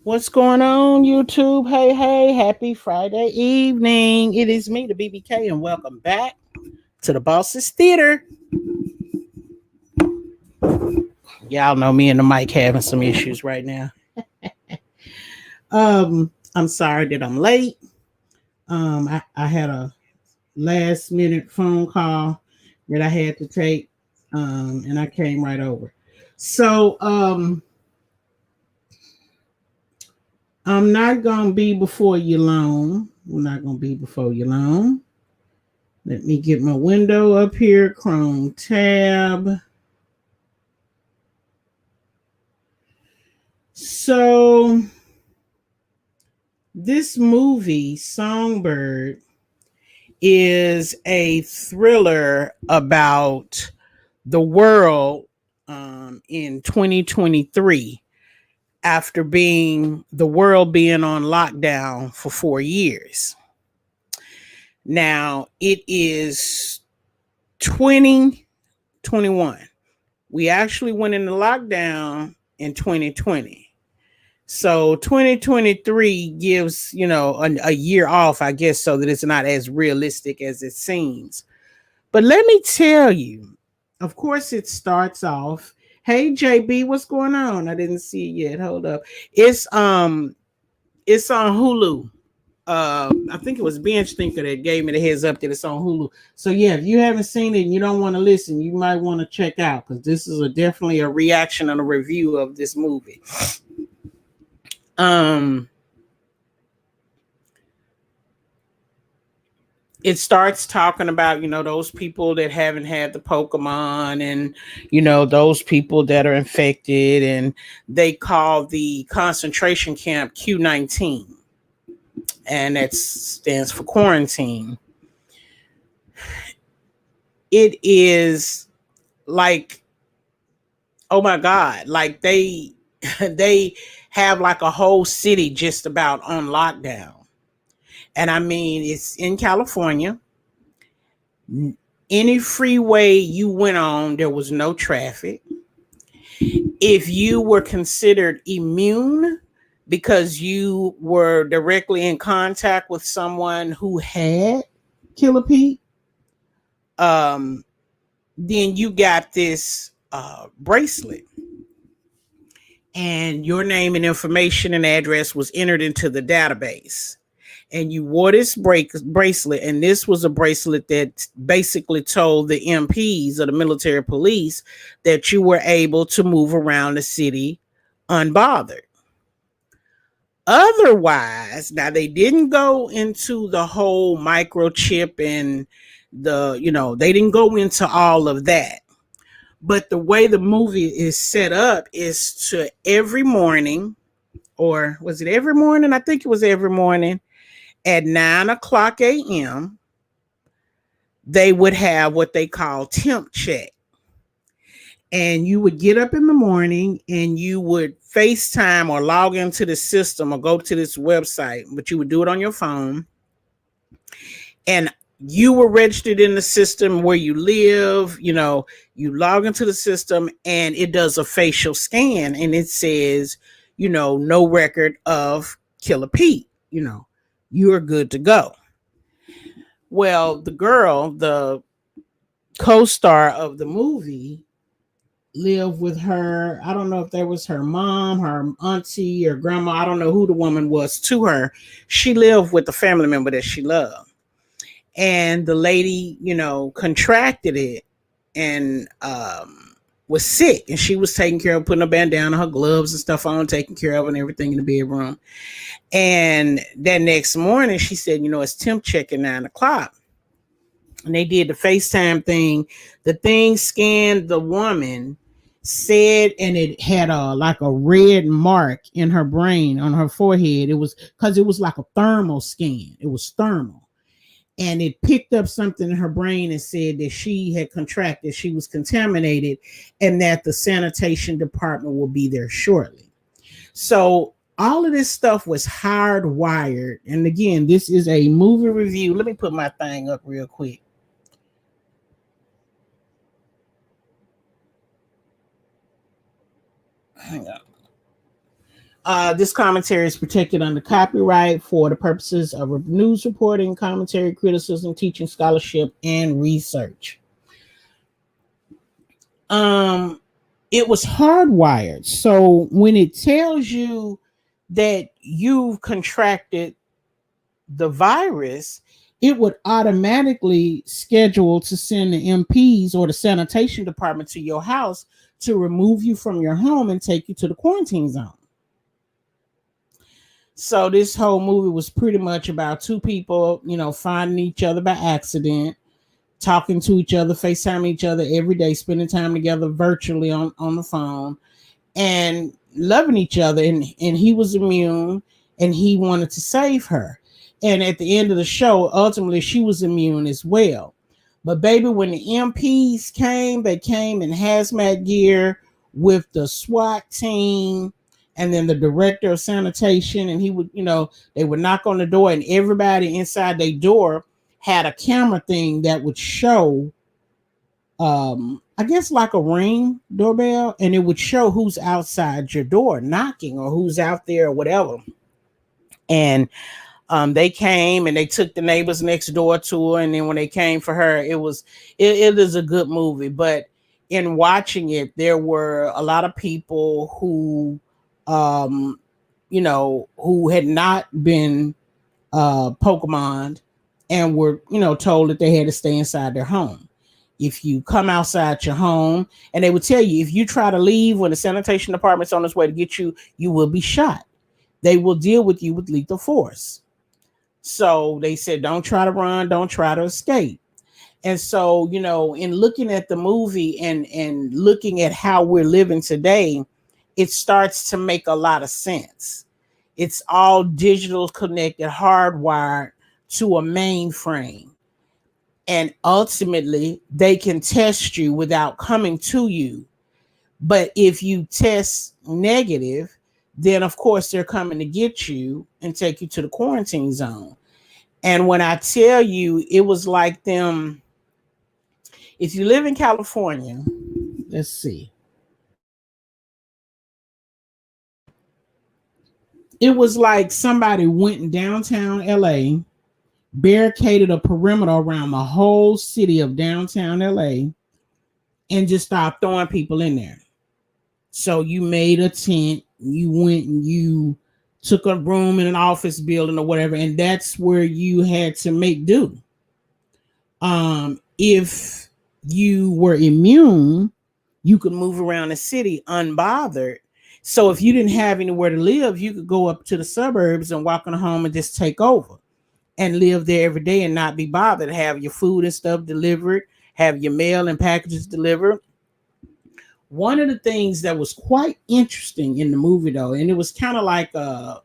What's going on, YouTube? Hey, hey, happy Friday evening. It is me, the BBK, and welcome back to the Boss's Theater. Y'all know me and the mic having some issues right now. I'm sorry that I'm late. I had a last minute phone call that I had to take, and I came right over. So, I'm not gonna be before you long. I'm not gonna be before you long. Let me get my window up here, Chrome tab. So, this movie, Songbird, is a thriller about the world in 2023 after the world being on lockdown for 4 years. Now, it is 2021. We actually went into lockdown in 2020. So 2023 gives, a year off, I guess, so that it's not as realistic as it seems. But let me tell you, of course, it starts off. Hey JB, what's going on? I didn't see it yet. Hold up. It's on Hulu. I think it was Bench Thinker that gave me the heads up that it's on Hulu. So yeah, if you haven't seen it and you don't want to listen, you might want to check out because this is definitely a reaction and a review of this movie. It starts talking about, those people that haven't had the Pokemon and, those people that are infected, and they call the concentration camp Q19, and that stands for quarantine. It is like, oh my God, like they have like a whole city just about on lockdown. And I mean, it's in California. Any freeway you went on, there was no traffic. If you were considered immune because you were directly in contact with someone who had Killer Pete, then you got this bracelet. And your name and information and address was entered into the database. And you wore this bracelet, and this was a bracelet that basically told the MPs or the military police that you were able to move around the city unbothered. Otherwise, now they didn't go into the whole microchip and they didn't go into all of that. But the way the movie is set up is to every morning, or was it every morning? I think it was every morning. At 9:00 a.m., they would have what they call temp check. And you would get up in the morning and you would FaceTime or log into the system or go to this website, but you would do it on your phone. And you were registered in the system where you live, you log into the system and it does a facial scan and it says, no record of Killer Pete, you are good to go. Well, the girl, the co-star of the movie, lived with her. I don't know if that was her mom, her auntie, or grandma. I don't know who the woman was to her. She lived with a family member that she loved. And the lady, contracted it and was sick. And she was taking care of, putting a bandana, her gloves and stuff on, taking care of and everything in the bedroom. And that next morning, she said, it's temp check at 9:00. And they did the FaceTime thing. The thing scanned the woman, said, and it had like a red mark in her brain on her forehead. It was because it was like a thermal scan. It was thermal. And it picked up something in her brain and said that she had contracted, she was contaminated, and that the sanitation department will be there shortly. So all of this stuff was hardwired. And again, this is a movie review. Let me put my thing up real quick. hang on. This commentary is protected under copyright for the purposes of news reporting, commentary, criticism, teaching, scholarship, and research. It was hardwired. So when it tells you that you've contracted the virus, it would automatically schedule to send the MPs or the sanitation department to your house to remove you from your home and take you to the quarantine zone. So this whole movie was pretty much about two people, finding each other by accident, talking to each other, FaceTiming each other every day, spending time together virtually on the phone, and loving each other. And he was immune, and he wanted to save her. And at the end of the show, ultimately, she was immune as well. But baby, when the MPs came, they came in hazmat gear with the SWAT team and then the director of sanitation. And he would, they would knock on the door, and everybody inside their door had a camera thing that would show, I guess like a Ring doorbell, and it would show who's outside your door knocking or who's out there or whatever. And they came and they took the neighbors next door to her. And then when they came for her, it is a good movie. But in watching it, there were a lot of people who, who had not been Pokemoned and were, told that they had to stay inside their home. If you come outside your home, and they would tell you, if you try to leave when the sanitation department's on its way to get you, you will be shot. They will deal with you with lethal force. So they said, don't try to run, don't try to escape. And so, in looking at the movie and looking at how we're living today, it starts to make a lot of sense. It's all digital, connected, hardwired to a mainframe. And ultimately, they can test you without coming to you. But if you test negative, then of course they're coming to get you and take you to the quarantine zone. And when I tell you, it was like them. If you live in California, let's see. It was like somebody went in downtown LA, barricaded a perimeter around the whole city of downtown LA, and just started throwing people in there. So you made a tent, you went and you took a room in an office building or whatever, and that's where you had to make do. If you were immune, you could move around the city unbothered. So if you didn't have anywhere to live, you could go up to the suburbs and walk in a home and just take over and live there every day and not be bothered. Have your food and stuff delivered, have your mail and packages delivered. One of the things that was quite interesting in the movie, though, and it was kind of like the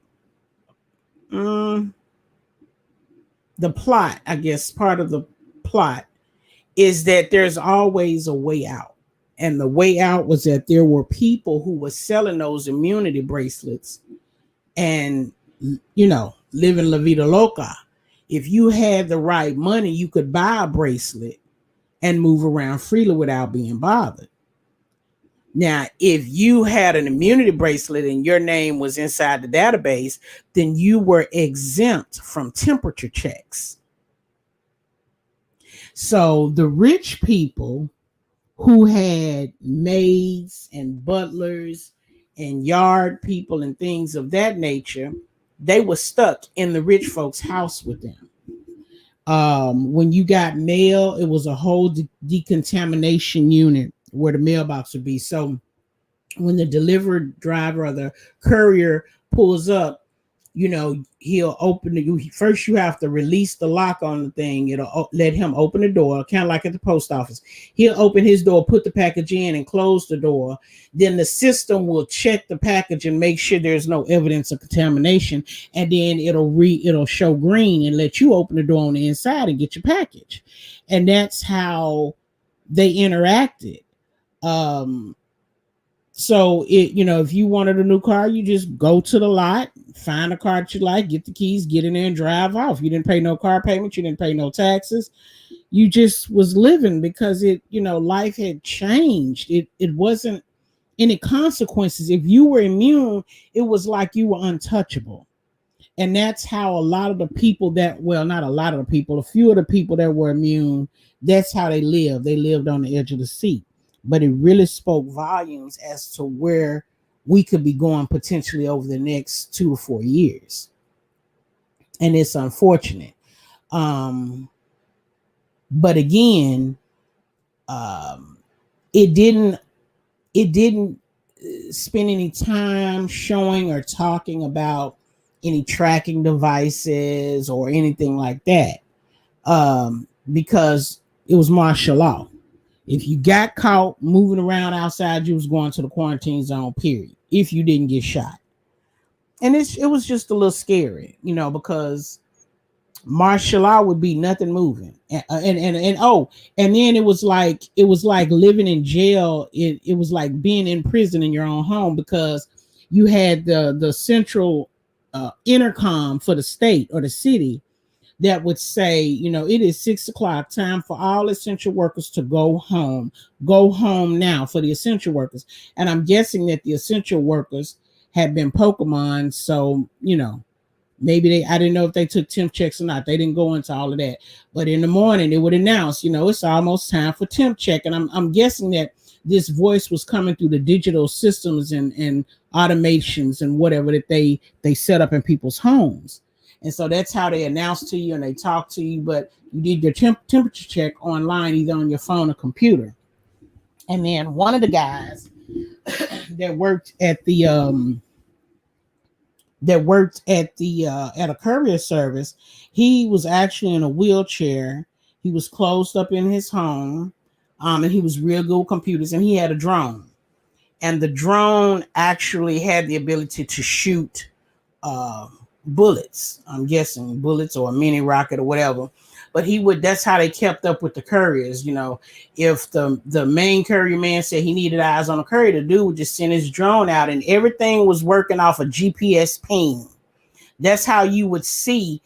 plot, I guess, part of the plot, is that there's always a way out. And the way out was that there were people who were selling those immunity bracelets and, living La Vida Loca. If you had the right money, you could buy a bracelet and move around freely without being bothered. Now, if you had an immunity bracelet and your name was inside the database, then you were exempt from temperature checks. So the rich people who had maids and butlers and yard people and things of that nature, they were stuck in the rich folks' house with them. When you got mail, it was a whole decontamination unit where the mailbox would be. So when the delivery driver or the courier pulls up, he'll open it. First, you have to release the lock on the thing. It'll let him open the door, kind of like at the post office. He'll open his door, put the package in, and close the door. Then the system will check the package and make sure there's no evidence of contamination. And then it'll show green and let you open the door on the inside and get your package. And that's how they interacted. So if you wanted a new car, you just go to the lot, find a car that you like, get the keys, get in there and drive off. You didn't pay no car payment. You didn't pay no taxes. You just was living because life had changed. It wasn't any consequences. If you were immune, it was like you were untouchable. And that's how a lot of the people that, well, not a lot of the people, a few of the people that were immune, that's how they lived. They lived on the edge of the seat. But it really spoke volumes as to where we could be going potentially over the next 2 to 4 years. And it's unfortunate. But again, it didn't spend any time showing or talking about any tracking devices or anything like that, because it was martial law. If you got caught moving around outside, you was going to the quarantine zone, period, if you didn't get shot. And it was just a little scary, because martial law would be nothing moving. And then it was like living in jail. It was like being in prison in your own home, because you had the central intercom for the state or the city that would say, it is 6 o'clock, time for all essential workers to go home now, for the essential workers. And I'm guessing that the essential workers had been Pokemon, so maybe I didn't know if they took temp checks or not. They didn't go into all of that. But in the morning, it would announce, it's almost time for temp check. And I'm guessing that this voice was coming through the digital systems and automations and whatever that they set up in people's homes. And so that's how they announce to you and they talk to you. But you did your temperature check online, either on your phone or computer. And then one of the guys that worked at a courier service, he was actually in a wheelchair. He was closed up in his home, and he was real good with computers, and he had a drone. And the drone actually had the ability to shoot bullets. I'm guessing bullets or a mini rocket or whatever. But that's how they kept up with the couriers. If the main courier man said he needed eyes on a courier, the dude would just send his drone out, and everything was working off a GPS ping. That's how you would see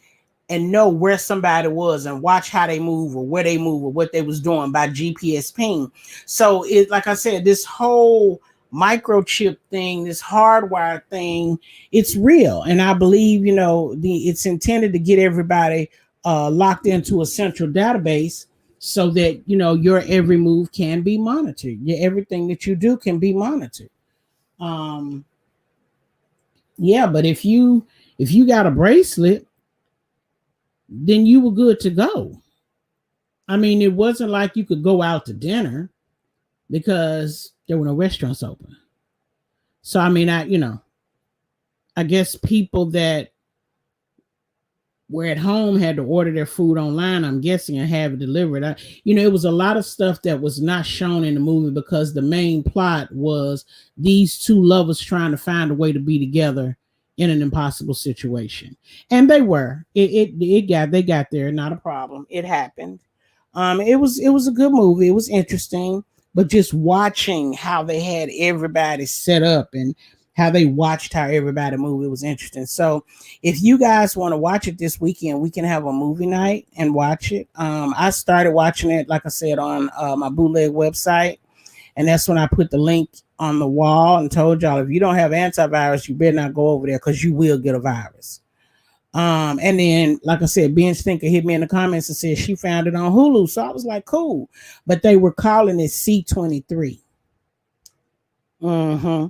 and know where somebody was and watch how they move or where they move or what they was doing by GPS ping. So like I said, this whole microchip thing, this hardwire thing, it's real. And I believe, it's intended to get everybody locked into a central database so that, your every move can be monitored. Everything that you do can be monitored. Yeah, but if you got a bracelet, then you were good to go. I mean, it wasn't like you could go out to dinner because there were no restaurants open. So, I mean, I guess people that were at home had to order their food online, I'm guessing, and have it delivered. It was a lot of stuff that was not shown in the movie because the main plot was these two lovers trying to find a way to be together in an impossible situation. And they were. They got there, not a problem. It happened. It was a good movie. It was interesting, but just watching how they had everybody set up and how they watched how everybody moved, it was interesting. So if you guys want to watch it this weekend, we can have a movie night and watch it. I started watching it, like I said, on my bootleg website. And that's when I put the link on the wall and told y'all, if you don't have antivirus, you better not go over there because you will get a virus. And then, like I said, Ben's Thinker hit me in the comments and said she found it on Hulu. So I was like, cool. But they were calling it C23. Mm-hmm.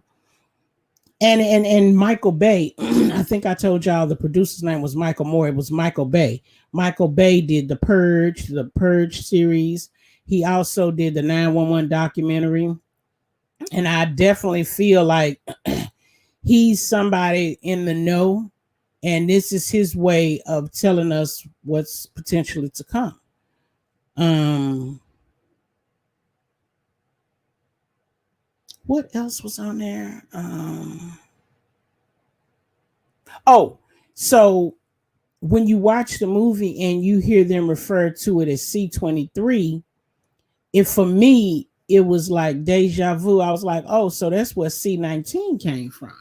And Michael Bay, I think I told y'all the producer's name was Michael Moore. It was Michael Bay. Michael Bay did the Purge series. He also did the 911 documentary. And I definitely feel like he's somebody in the know. And this is his way of telling us what's potentially to come. What else was on there? So when you watch the movie and you hear them refer to it as C23, for me, it was like deja vu. I was like, oh, so that's where C19 came from.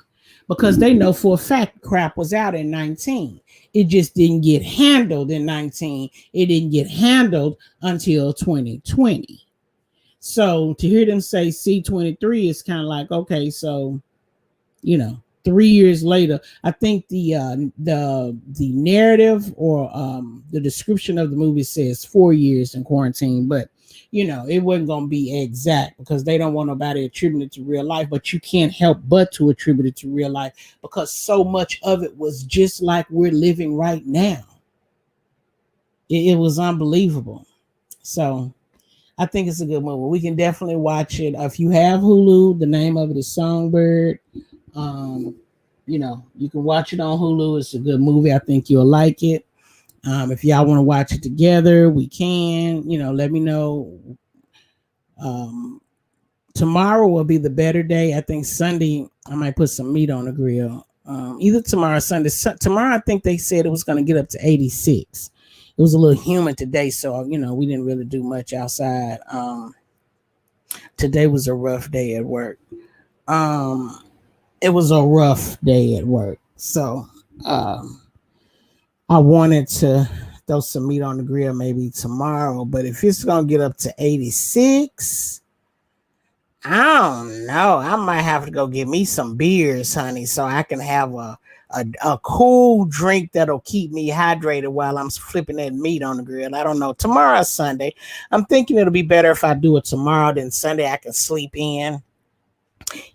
Because they know for a fact crap was out in 19. It just didn't get handled in 19. It didn't get handled until 2020. So to hear them say C23 is kind of like, okay, so 3 years later, I think the narrative or the description of the movie says 4 years in quarantine, but it wasn't gonna be exact because they don't want nobody attributed to real life, but you can't help but to attribute it to real life because so much of it was just like we're living right now. It was unbelievable. So I think it's a good movie. We can definitely watch it. If you have Hulu, the name of it is Songbird. Um, you can watch it on Hulu. It's a good movie. I think you'll like it. If y'all want to watch it together, we can. Let me know. Um, Tomorrow will be the better day. I think Sunday I might put some meat on the grill. Either tomorrow or Sunday. Tomorrow I think they said it was going to get up to 86. It was a little humid today, so we didn't really do much outside. Today was a rough day at work. It was a rough day at work, so I wanted to throw some meat on the grill maybe tomorrow. But if it's gonna get up to 86, I don't know. I might have to go get me some beers, honey, so I can have a cool drink that'll keep me hydrated while I'm flipping that meat on the grill. I don't know. Tomorrow's Sunday. I'm thinking it'll be better if I do it tomorrow than Sunday. I can sleep in,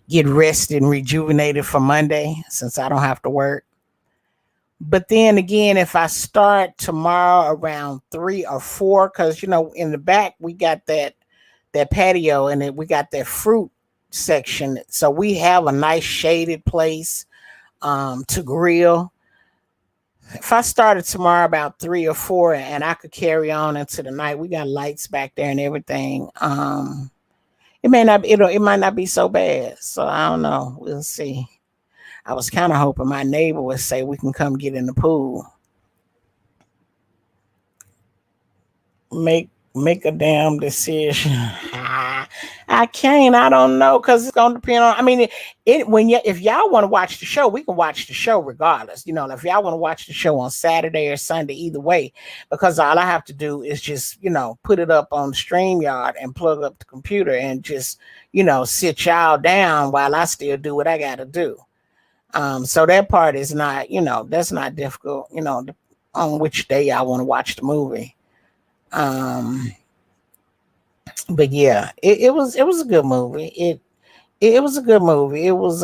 get rested and rejuvenated for Monday since I don't have to work. But then again, if I start tomorrow around 3 or 4, because in the back we got that patio and then we got that fruit section, so we have a nice shaded place to grill. If I started tomorrow about 3 or 4 and I could carry on into the night, we got lights back there and everything. It might not be so bad. So I don't know. We'll see. I was kind of hoping my neighbor would say we can come get in the pool. Make a damn decision. I can't. I don't know because it's gonna depend on. I mean, if y'all want to watch the show, we can watch the show regardless. If y'all want to watch the show on Saturday or Sunday, either way, because all I have to do is just put it up on StreamYard and plug up the computer and just sit y'all down while I still do what I got to do. So that part is not that's not difficult. On which day I want to watch the movie. But yeah, it was a good movie. It was a good movie. It was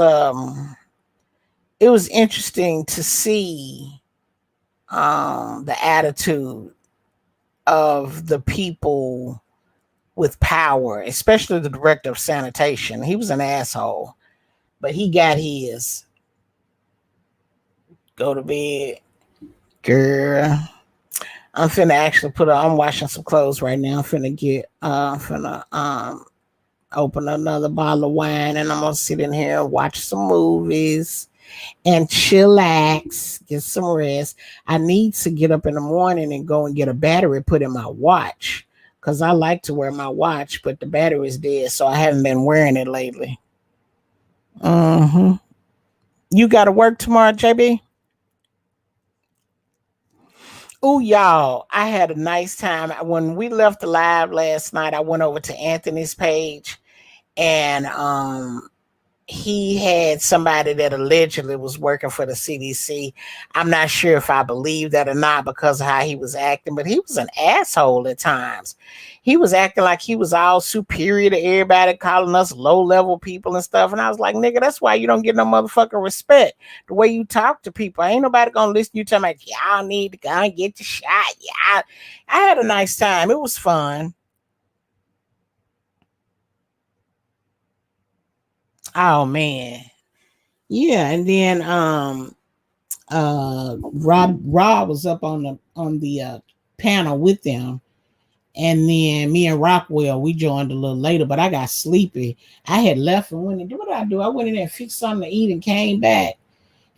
interesting to see the attitude of the people with power, especially the director of sanitation. He was an asshole, but he got his. Go to bed, girl. I'm finna actually I'm washing some clothes right now. I'm finna open another bottle of wine and I'm gonna sit in here and watch some movies and chillax, get some rest. I need to get up in the morning and go and get a battery put in my watch because I like to wear my watch, but the battery is dead, so I haven't been wearing it lately. You got to work tomorrow, JB? Oh, y'all, I had a nice time. When we left the live last night, I went over to Anthony's page and he had somebody that allegedly was working for the CDC. I'm not sure if I believe that or not because of how he was acting, but he was an asshole at times. He was acting like he was all superior to everybody, calling us low-level people and stuff. And I was like, nigga, that's why you don't get no motherfucking respect. The way you talk to people. Ain't nobody gonna listen to you talking about, y'all need to go and get the shot. Yeah, I had a nice time. It was fun. Oh, man. Yeah, and then Rob was up on the panel with them, and then me and Rockwell we joined a little later, but I got sleepy. I had left and went and what did I do? I went in there and fixed something to eat and came back,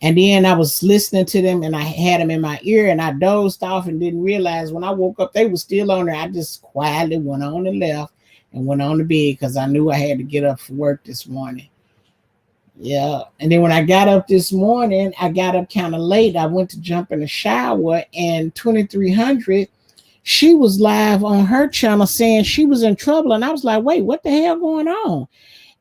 and then I was listening to them and I had them in my ear and I dozed off and didn't realize when I woke up they were still on there. I just quietly went on and left and went on to bed because I knew I had to get up for work this morning. Yeah. And then when I got up this morning, I got up kind of late. I went to jump in the shower and 2300 She was live on her channel saying she was in trouble, and I was like, wait, what the hell going on?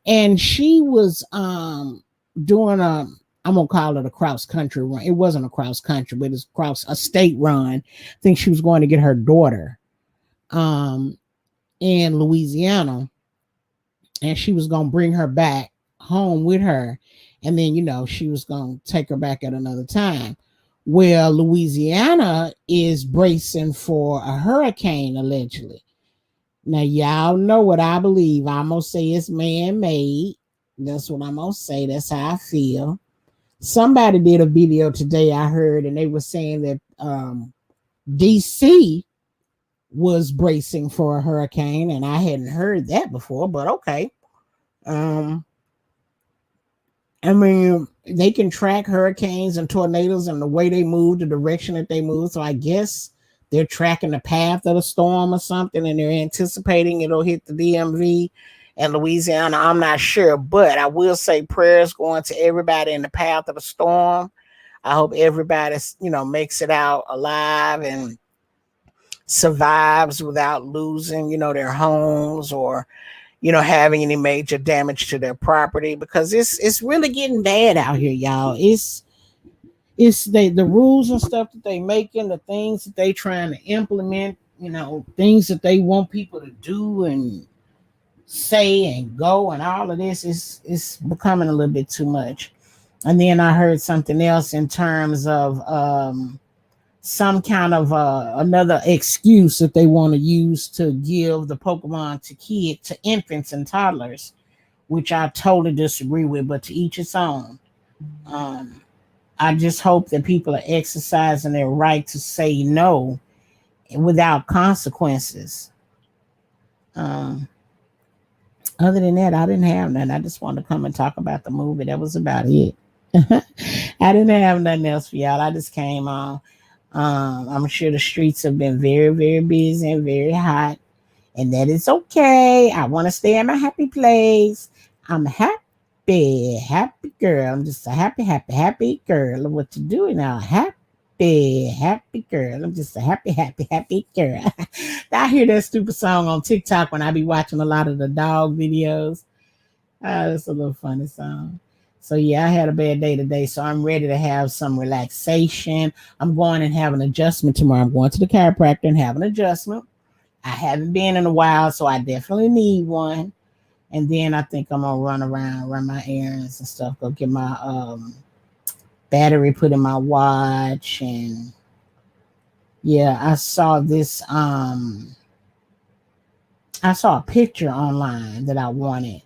And she was doing a, I'm gonna call it a cross country run. It wasn't a cross country, but it's cross a state run. I think she was going to get her daughter um in Louisiana, and she was gonna bring her back home with her, and then she was gonna take her back at another time. Well, Louisiana is bracing for a hurricane allegedly. Now, y'all know what I believe. I'm going to say it's man made. That's what I'm going to say. That's how I feel. Somebody did a video today, I heard, and they were saying that DC was bracing for a hurricane, and I hadn't heard that before, but okay. I mean, they can track hurricanes and tornadoes and the way they move, the direction that they move. So I guess they're tracking the path of the storm or something, and they're anticipating it'll hit the DMV and Louisiana. I'm not sure, but I will say prayers going to everybody in the path of the storm. I hope everybody, makes it out alive and survives without losing, their homes or having any major damage to their property, because it's really getting bad out here, y'all. It's the rules and stuff that they making, the things that they trying to implement, things that they want people to do and say and go, and all of this is becoming a little bit too much. And then I heard something else in terms of some kind of another excuse that they want to use to give the Pokemon to infants and toddlers, which I totally disagree with, but to each its own. I just hope that people are exercising their right to say no without consequences. Other than that, I didn't have none. I just wanted to come and talk about the movie. That was about it. I didn't have nothing else for y'all. I just came on. I'm sure the streets have been very, very busy and very hot, and that is okay. I want to stay in my happy place. I'm happy, happy girl. I'm just a happy, happy, happy girl. What you doing now? Happy, happy girl. I'm just a happy, happy, happy girl. I hear that stupid song on TikTok when I be watching a lot of the dog videos. That's a little funny song. So yeah, I had a bad day today, so I'm ready to have some relaxation. I'm going and have an adjustment tomorrow. I'm going to the chiropractor and have an adjustment. I haven't been in a while, so I definitely need one. And then I think I'm gonna run around, run my errands and stuff. Go get my battery put in my watch, and yeah, I saw this. I saw a picture online that I wanted,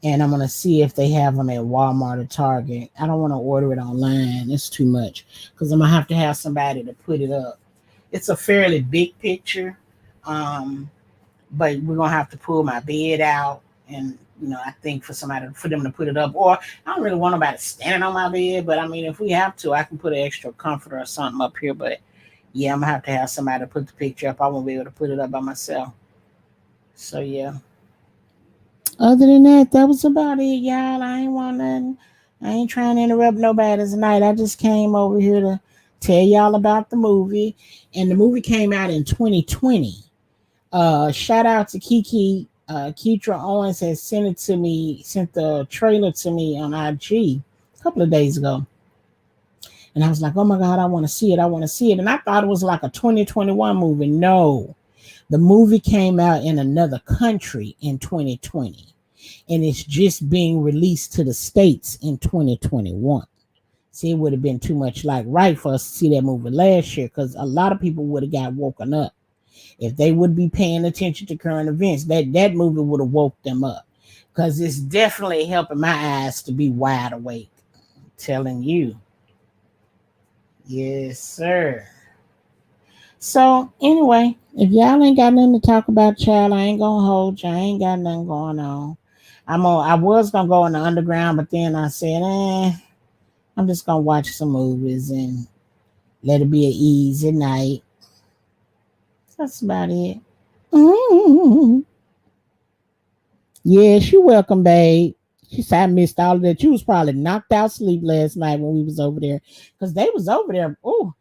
and I'm gonna see if they have them at Walmart or Target. I don't want to order it online; it's too much because I'm gonna have to have somebody to put it up. It's a fairly big picture, but we're gonna have to pull my bed out, and I think for them to put it up. Or I don't really want nobody standing on my bed, but I mean, if we have to, I can put an extra comforter or something up here. But yeah, I'm gonna have to have somebody to put the picture up. I won't be able to put it up by myself. So yeah. Other than that, that was about it, y'all. I ain't want nothing. I ain't trying to interrupt nobody tonight. I just came over here to tell y'all about the movie. And the movie came out in 2020. Shout out to Kiki. Keitra Owens has sent the trailer to me on IG a couple of days ago. And I was like, oh my God, I want to see it. I want to see it. And I thought it was like a 2021 movie. No, the movie came out in another country in 2020. And it's just being released to the States in 2021. See, it would have been too much like right for us to see that movie last year, because a lot of people would have got woken up. If they would be paying attention to current events, that movie would have woke them up, because it's definitely helping my eyes to be wide awake. I'm telling you. Yes, sir. So anyway, if y'all ain't got nothing to talk about, child, I ain't gonna hold you. I ain't got nothing going on. I was gonna go in the underground, but then I said, I'm just gonna watch some movies and let it be an easy night. That's about it. Mm-hmm. Yes, you're welcome, babe. She said I missed all of that. You was probably knocked out sleep last night when we was over there, because they was over there. Oh,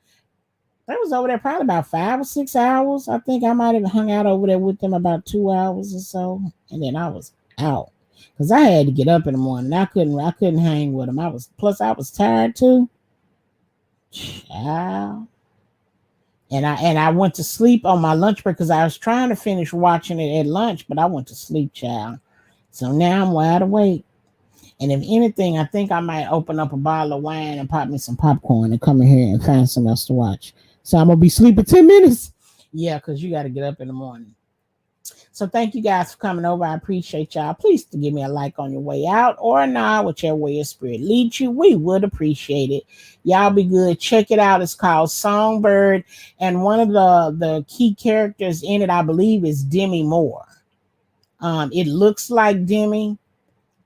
I was over there probably about 5 or 6 hours. I think I might have hung out over there with them about 2 hours or so, and then I was out because I had to get up in the morning. I couldn't hang with them. I was tired too. Child. And I went to sleep on my lunch break because I was trying to finish watching it at lunch, but I went to sleep, child. So now I'm wide awake. And if anything, I think I might open up a bottle of wine and pop me some popcorn and come in here and find something else to watch. So I'm gonna be sleeping 10 minutes. Yeah, because you got to get up in the morning. So thank you guys for coming over. I appreciate y'all. Please give me a like on your way out or a nod, whichever way your spirit leads you. We would appreciate it. Y'all be good. Check it out. It's called Songbird, and one of the key characters in it, I believe, is Demi Moore. It looks like Demi,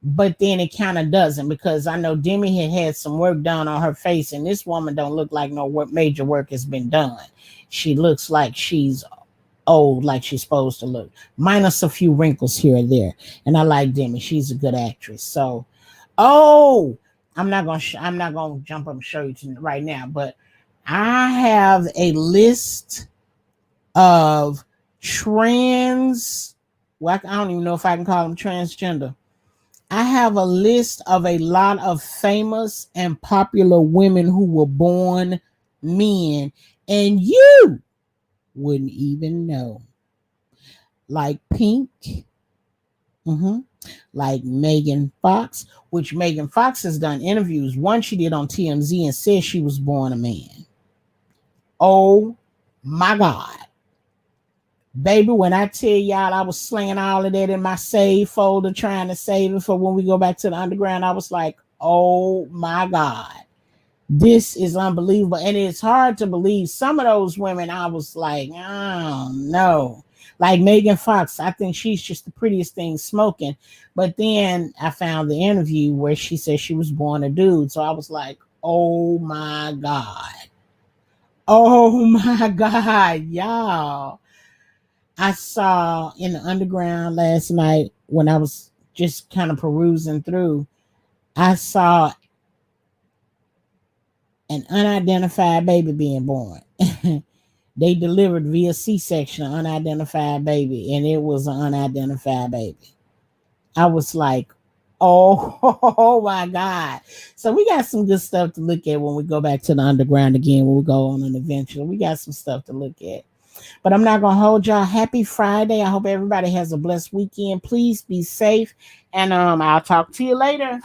but then it kind of doesn't because I know Demi had some work done on her face, and this woman don't look like no major work has been done. She looks like she's old, like she's supposed to look, minus a few wrinkles here and there. And I like Demi; she's a good actress. So, oh, I'm not gonna jump up and show you right now, but I have a list of trans. Well, I don't even know if I can call them transgender. I have a list of a lot of famous and popular women who were born men, and you wouldn't even know. Like Pink, hmm like Megan Fox, which Megan Fox has done interviews. One she did on TMZ and said she was born a man. Oh my God. Baby, when I tell y'all I was slinging all of that in my save folder, trying to save it for when we go back to the underground, I was like, oh my God, this is unbelievable. And it's hard to believe some of those women, I was like, oh no. Like Megan Fox, I think she's just the prettiest thing smoking. But then I found the interview where she said she was born a dude. So I was like, oh my God. Oh my God, y'all. I saw in the underground last night when I was just kind of perusing through, I saw an unidentified baby being born. They delivered via C-section an unidentified baby, and it was an unidentified baby. I was like, oh, oh my God. So we got some good stuff to look at when we go back to the underground again, when we go on an adventure. We got some stuff to look at. But I'm not going to hold y'all. Happy Friday. I hope everybody has a blessed weekend. Please be safe. And I'll talk to you later.